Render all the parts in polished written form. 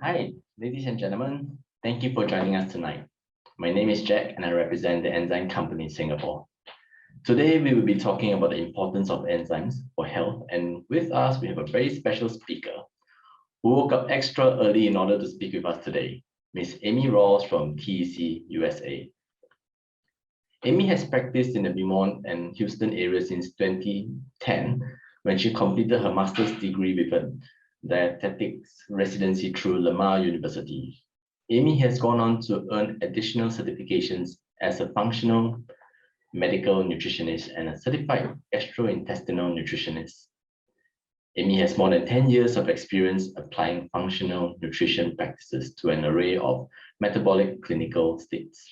Hi, ladies and gentlemen. Thank you for joining us tonight. My name is Jack and I represent the enzyme company in Singapore. Today, we will be talking about the importance of enzymes for health, and with us, we have a very special speaker who woke up extra early in order to speak with us today, Miss Amy Rawls from TEC USA. Amy has practiced in the Beaumont and Houston area since 2010 when she completed her master's degree with a dietetics residency through Lamar University. Amy has gone on to earn additional certifications as a functional medical nutritionist and a certified gastrointestinal nutritionist. Amy has more than 10 years of experience applying functional nutrition practices to an array of metabolic clinical states.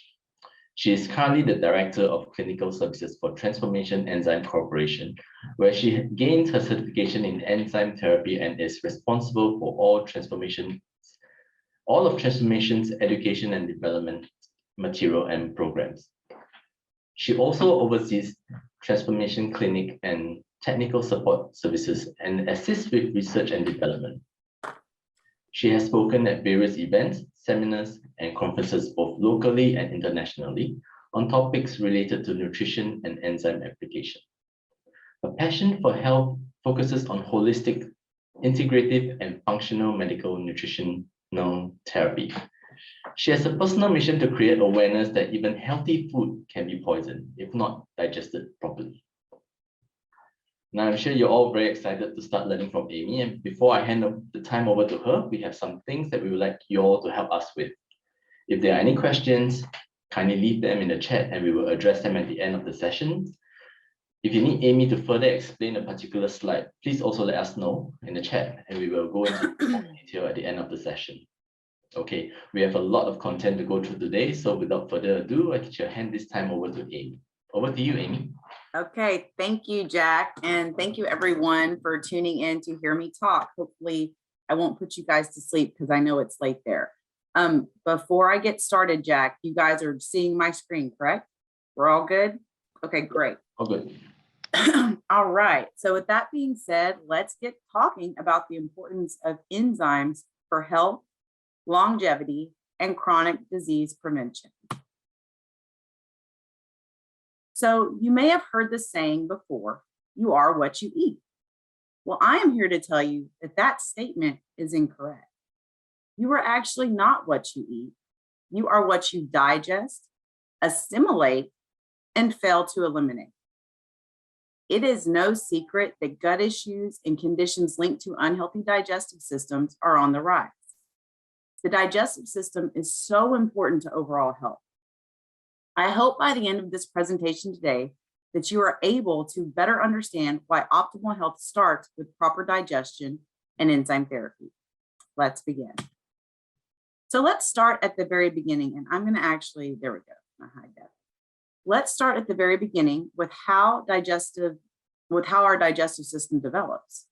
She is currently the Director of Clinical Services for Transformation Enzyme Corporation, where she gained her certification in enzyme therapy and is responsible for all of Transformation's education and development material and programs. She also oversees Transformation Clinic and technical support services and assists with research and development. She has spoken at various events, seminars, and conferences both locally and internationally on topics related to nutrition and enzyme application. Her passion for health focuses on holistic, integrative, and functional medical nutritional therapy. She has a personal mission to create awareness that even healthy food can be poisoned if not digested properly. Now, I'm sure you're all very excited to start learning from Amy. And before I hand the time over to her, we have some things that we would like you all to help us with. If there are any questions, kindly leave them in the chat and we will address them at the end of the session. If you need Amy to further explain a particular slide, please also let us know in the chat and we will go into more detail at the end of the session. Okay, we have a lot of content to go through today, so without further ado, I shall hand this time over to Amy. Over to you, Amy. Okay, thank you, Jack. And thank you everyone for tuning in to hear me talk. Hopefully I won't put you guys to sleep because I know it's late there. Before I get started, Jack, you guys are seeing my screen, correct? We're all good? Okay, great. All good. All right, so with that being said, let's get talking about the importance of enzymes for health, longevity, and chronic disease prevention. So you may have heard the saying before, you are what you eat. Well, I am here to tell you that that statement is incorrect. You are actually not what you eat. You are what you digest, assimilate, and fail to eliminate. It is no secret that gut issues and conditions linked to unhealthy digestive systems are on the rise. The digestive system is so important to overall health. I hope by the end of this presentation today that you are able to better understand why optimal health starts with proper digestion and enzyme therapy. Let's begin. So let's start at the very beginning, and I'm going to actually, there we go, I'll hide that. Let's start at the very beginning with how our digestive system develops.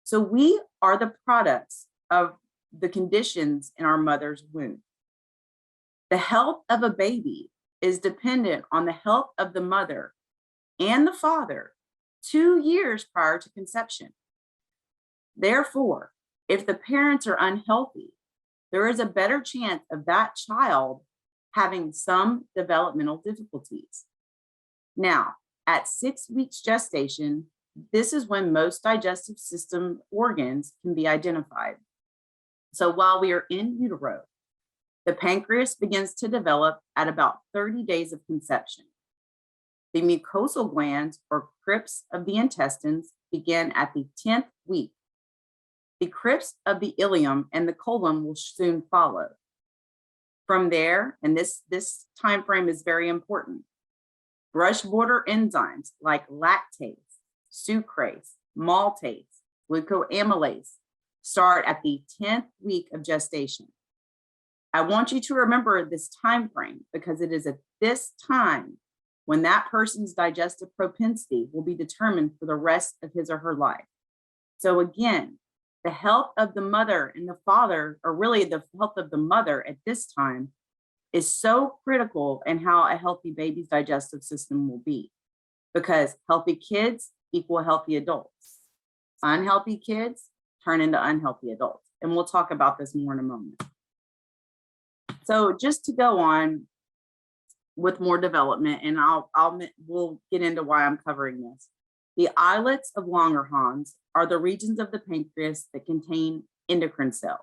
So we are the products of the conditions in our mother's womb. The health of a baby is dependent on the health of the mother and the father 2 years prior to conception. Therefore, if the parents are unhealthy, there is a better chance of that child having some developmental difficulties. Now, at 6 weeks gestation, this is when most digestive system organs can be identified. So while we are in utero, the pancreas begins to develop at about 30 days of conception. The mucosal glands, or crypts of the intestines, begin at the 10th week. The crypts of the ileum and the colon will soon follow. From there, and this time frame is very important, brush border enzymes like lactase, sucrase, maltase, glucoamylase start at the 10th week of gestation. I want you to remember this time frame because it is at this time when that person's digestive propensity will be determined for the rest of his or her life. So again, the health of the mother and the father, or really the health of the mother at this time, is so critical in how a healthy baby's digestive system will be, because healthy kids equal healthy adults. Unhealthy kids turn into unhealthy adults. And we'll talk about this more in a moment. So just to go on with more development, and we'll get into why I'm covering this. The islets of Langerhans are the regions of the pancreas that contain endocrine cells.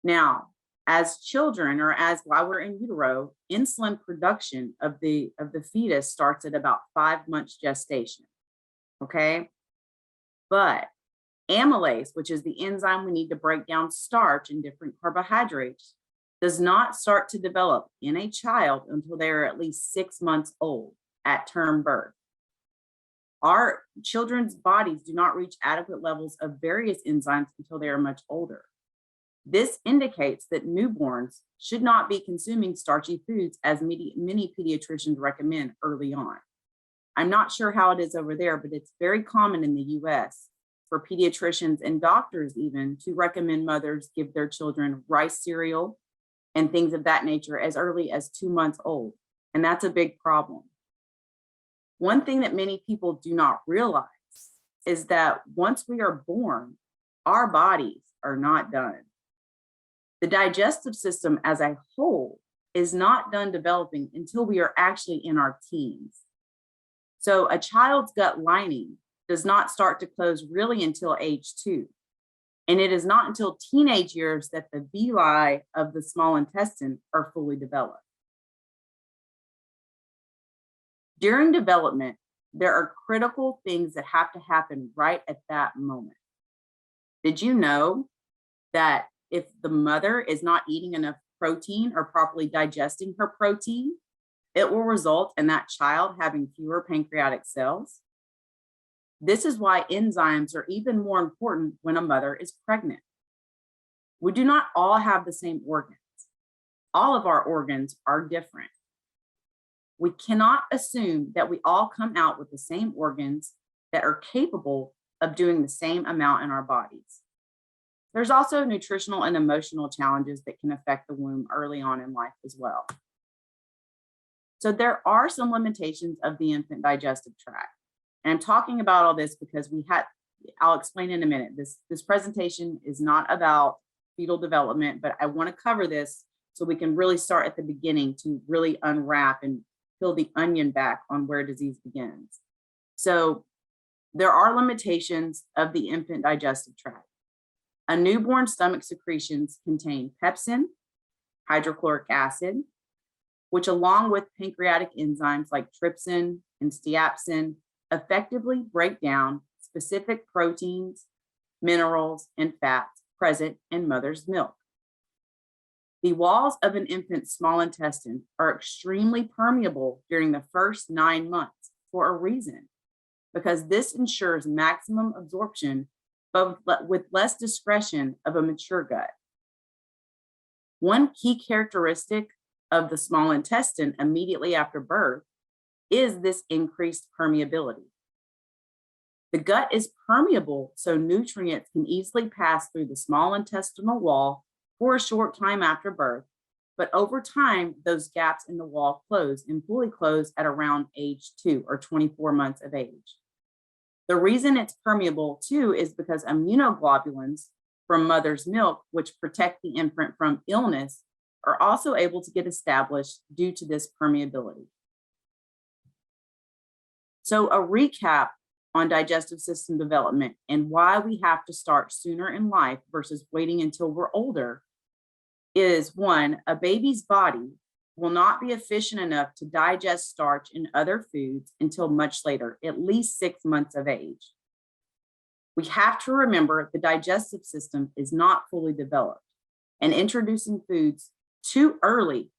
Now, as children, or while we're in utero, insulin production of the fetus starts at about 5 months gestation. Okay, but amylase, which is the enzyme we need to break down starch and different carbohydrates, does not start to develop in a child until they are at least 6 months old at term birth. Our children's bodies do not reach adequate levels of various enzymes until they are much older. This indicates that newborns should not be consuming starchy foods as many pediatricians recommend early on. I'm not sure how it is over there, but it's very common in the US for pediatricians and doctors even to recommend mothers give their children rice cereal and things of that nature as early as 2 months old. And that's a big problem. One thing that many people do not realize is that once we are born, our bodies are not done. The digestive system as a whole is not done developing until we are actually in our teens. So a child's gut lining does not start to close really until age 2. And it is not until teenage years that the villi of the small intestine are fully developed. During development, there are critical things that have to happen right at that moment. Did you know that if the mother is not eating enough protein or properly digesting her protein, it will result in that child having fewer pancreatic cells? This is why enzymes are even more important when a mother is pregnant. We do not all have the same organs. All of our organs are different. We cannot assume that we all come out with the same organs that are capable of doing the same amount in our bodies. There's also nutritional and emotional challenges that can affect the womb early on in life as well. So there are some limitations of the infant digestive tract. And I'm talking about all this because I'll explain in a minute. This presentation is not about fetal development, but I want to cover this so we can really start at the beginning to really unwrap and peel the onion back on where disease begins. So there are limitations of the infant digestive tract. A newborn stomach secretions contain pepsin, hydrochloric acid, which along with pancreatic enzymes like trypsin and steatopsin effectively break down specific proteins, minerals, and fats present in mother's milk. The walls of an infant's small intestine are extremely permeable during the first 9 months for a reason, because this ensures maximum absorption, but with less discretion of a mature gut. One key characteristic of the small intestine immediately after birth is this increased permeability. The gut is permeable, so nutrients can easily pass through the small intestinal wall for a short time after birth, but over time, those gaps in the wall close and fully close at around age 2 or 24 months of age. The reason it's permeable too is because immunoglobulins from mother's milk, which protect the infant from illness, are also able to get established due to this permeability. So a recap on digestive system development and why we have to start sooner in life versus waiting until we're older is: 1, a baby's body will not be efficient enough to digest starch and other foods until much later, at least 6 months of age. We have to remember the digestive system is not fully developed, and introducing foods too early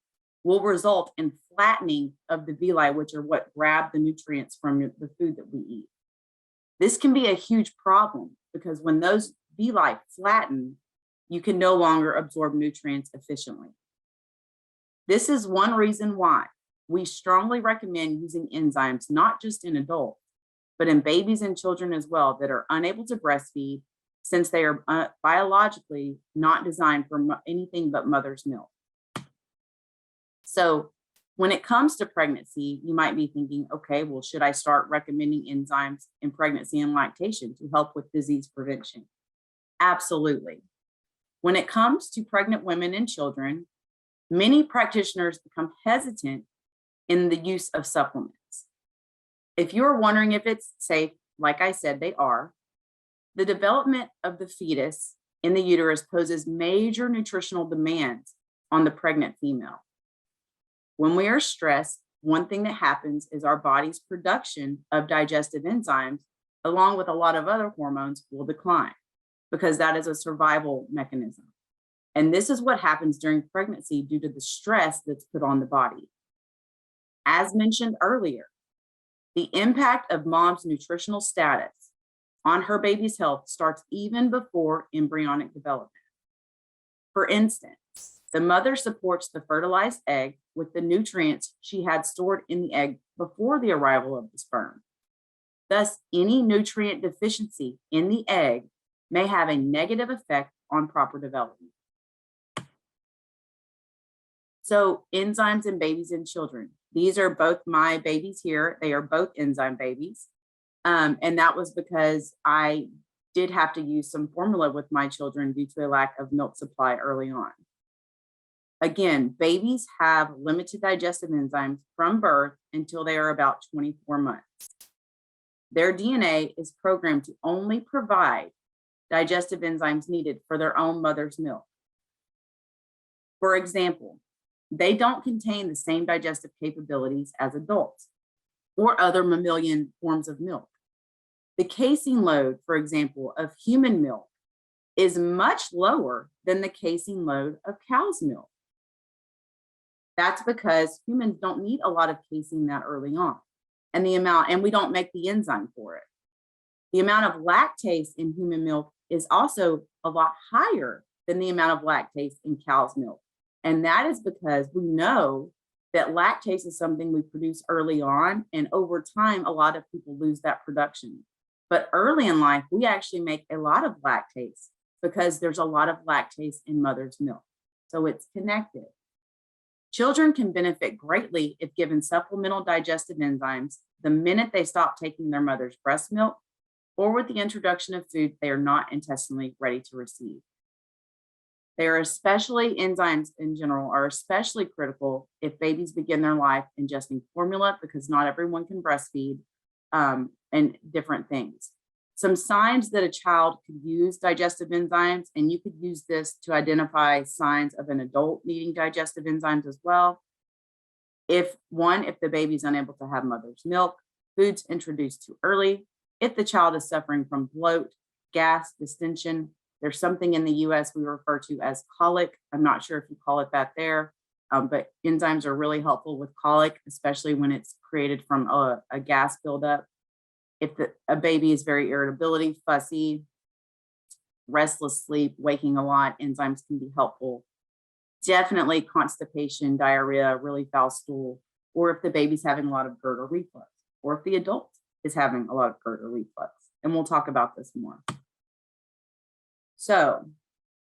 will result in flattening of the villi, which are what grab the nutrients from the food that we eat. This can be a huge problem because when those villi flatten, you can no longer absorb nutrients efficiently. This is one reason why we strongly recommend using enzymes, not just in adults, but in babies and children as well that are unable to breastfeed, since they are biologically not designed for anything but mother's milk. So when it comes to pregnancy, you might be thinking, okay, well, should I start recommending enzymes in pregnancy and lactation to help with disease prevention? Absolutely. When it comes to pregnant women and children, many practitioners become hesitant in the use of supplements. If you're wondering if it's safe, like I said, they are. The development of the fetus in the uterus poses major nutritional demands on the pregnant female. When we are stressed, one thing that happens is our body's production of digestive enzymes, along with a lot of other hormones, will decline because that is a survival mechanism. And this is what happens during pregnancy due to the stress that's put on the body. As mentioned earlier, the impact of mom's nutritional status on her baby's health starts even before embryonic development. For instance, the mother supports the fertilized egg with the nutrients she had stored in the egg before the arrival of the sperm. Thus, any nutrient deficiency in the egg may have a negative effect on proper development. So, enzymes in babies and children. These are both my babies here. They are both enzyme babies. And that was because I did have to use some formula with my children due to a lack of milk supply early on. Again, babies have limited digestive enzymes from birth until they are about 24 months. Their DNA is programmed to only provide digestive enzymes needed for their own mother's milk. For example, they don't contain the same digestive capabilities as adults or other mammalian forms of milk. The casein load, for example, of human milk is much lower than the casein load of cow's milk. That's because humans don't need a lot of casein that early on, and we don't make the enzyme for it. The amount of lactase in human milk is also a lot higher than the amount of lactase in cow's milk. And that is because we know that lactase is something we produce early on, and over time, a lot of people lose that production. But early in life, we actually make a lot of lactase because there's a lot of lactase in mother's milk. So it's connected. Children can benefit greatly if given supplemental digestive enzymes the minute they stop taking their mother's breast milk or with the introduction of food they are not intestinally ready to receive. Enzymes in general are especially critical if babies begin their life ingesting formula because not everyone can breastfeed and different things. Some signs that a child could use digestive enzymes, and you could use this to identify signs of an adult needing digestive enzymes as well. If the baby is unable to have mother's milk, foods introduced too early, if the child is suffering from bloat, gas, distension, there's something in the US we refer to as colic. I'm not sure if you call it that there, but enzymes are really helpful with colic, especially when it's created from a gas buildup. If a baby is very irritability, fussy, restless sleep, waking a lot, enzymes can be helpful. Definitely constipation, diarrhea, really foul stool, or if the baby's having a lot of GERD or reflux, or if the adult is having a lot of GERD or reflux. And we'll talk about this more. So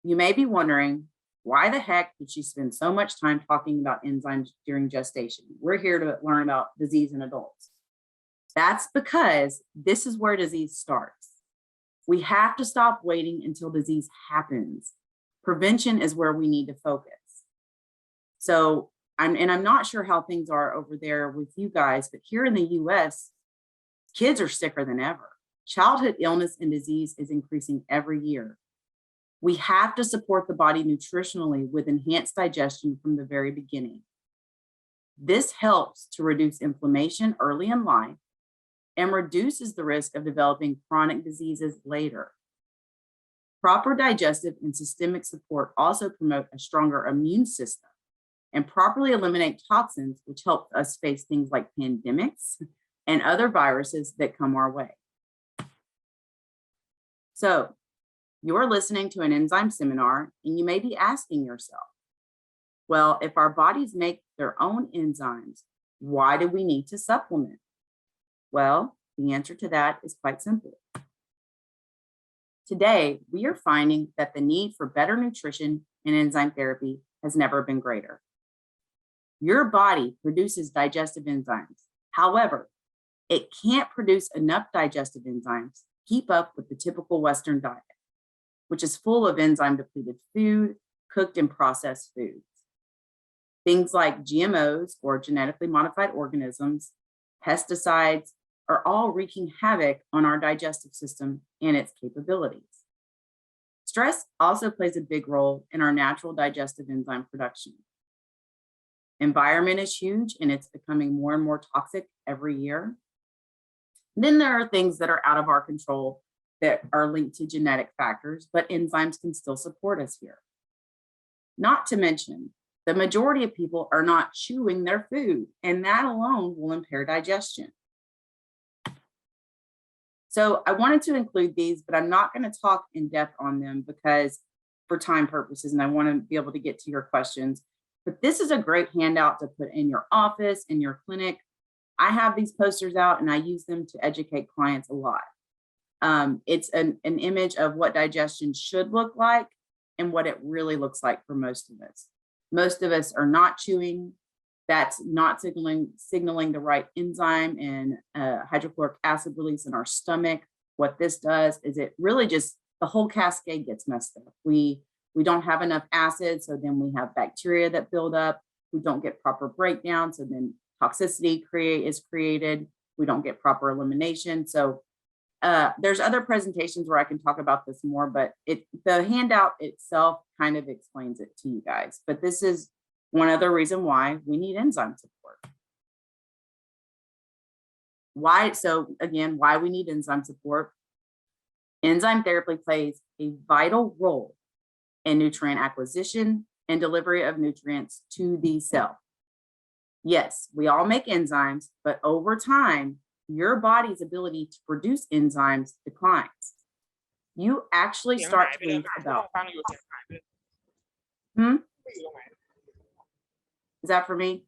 you may be wondering, why the heck did she spend so much time talking about enzymes during gestation? We're here to learn about disease in adults. That's because this is where disease starts. We have to stop waiting until disease happens. Prevention is where we need to focus. So, I'm not sure how things are over there with you guys, but here in the US, kids are sicker than ever. Childhood illness and disease is increasing every year. We have to support the body nutritionally with enhanced digestion from the very beginning. This helps to reduce inflammation early in life and reduces the risk of developing chronic diseases later. Proper digestive and systemic support also promote a stronger immune system and properly eliminate toxins, which help us face things like pandemics and other viruses that come our way. So, you're listening to an enzyme seminar, and you may be asking yourself, well, if our bodies make their own enzymes, why do we need to supplement? Well, the answer to that is quite simple. Today, we are finding that the need for better nutrition and enzyme therapy has never been greater. Your body produces digestive enzymes. However, it can't produce enough digestive enzymes to keep up with the typical Western diet. which is full of enzyme depleted food, cooked and processed foods. Things like GMOs or genetically modified organisms, pesticides are all wreaking havoc on our digestive system and its capabilities. Stress also plays a big role in our natural digestive enzyme production. Environment is huge and it's becoming more and more toxic every year. Then there are things that are out of our control that are linked to genetic factors, but enzymes can still support us here. Not to mention, the majority of people are not chewing their food, and that alone will impair digestion. So I wanted to include these, but I'm not going to talk in depth on them because for time purposes, and I want to be able to get to your questions. But this is a great handout to put in your office, in your clinic. I have these posters out and I use them to educate clients a lot. It's an image of what digestion should look like and what it really looks like for most of us. Most of us are not chewing. That's not signaling the right enzyme and hydrochloric acid release in our stomach. What this does is it really just, the whole cascade gets messed up. We don't have enough acid, so then we have bacteria that build up. We don't get proper breakdown, so then toxicity is created. We don't get proper elimination. So there's other presentations where I can talk about this more, but the handout itself kind of explains it to you guys. But this is one other reason why we need enzyme support. So again, why we need enzyme support. Enzyme therapy plays a vital role in nutrient acquisition and delivery of nutrients to the cell. Yes, we all make enzymes, but over time, your body's ability to produce enzymes declines. You actually start to lose about. Is that for me?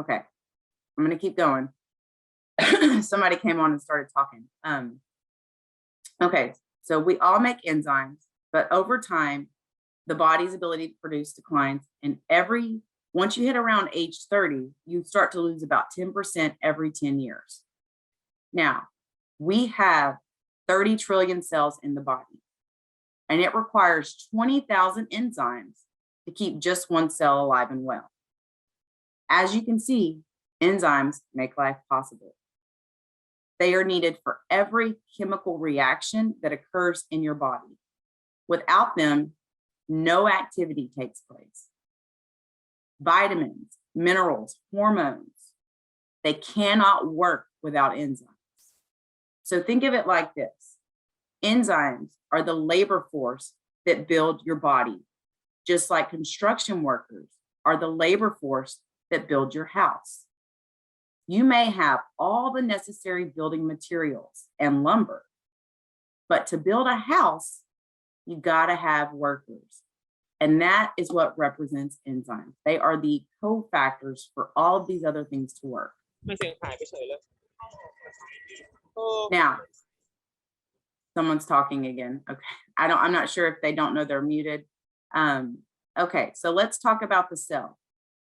Okay, I'm gonna keep going. Somebody came on and started talking. Okay, so we all make enzymes, but over time, the body's ability to produce declines, and once you hit around age 30, you start to lose about 10% every 10 years. Now, we have 30 trillion cells in the body, and it requires 20,000 enzymes to keep just one cell alive and well. As you can see, enzymes make life possible. They are needed for every chemical reaction that occurs in your body. Without them, no activity takes place. Vitamins, minerals, hormones, they cannot work without enzymes. So think of it like this. Enzymes are the labor force that build your body, just like construction workers are the labor force that build your house. You may have all the necessary building materials and lumber, but to build a house, you gotta have workers. And that is what represents enzymes. They are the cofactors for all of these other things to work. Now, someone's talking again. Okay, I'm not sure if they don't know they're muted. Okay, so let's talk about the cell.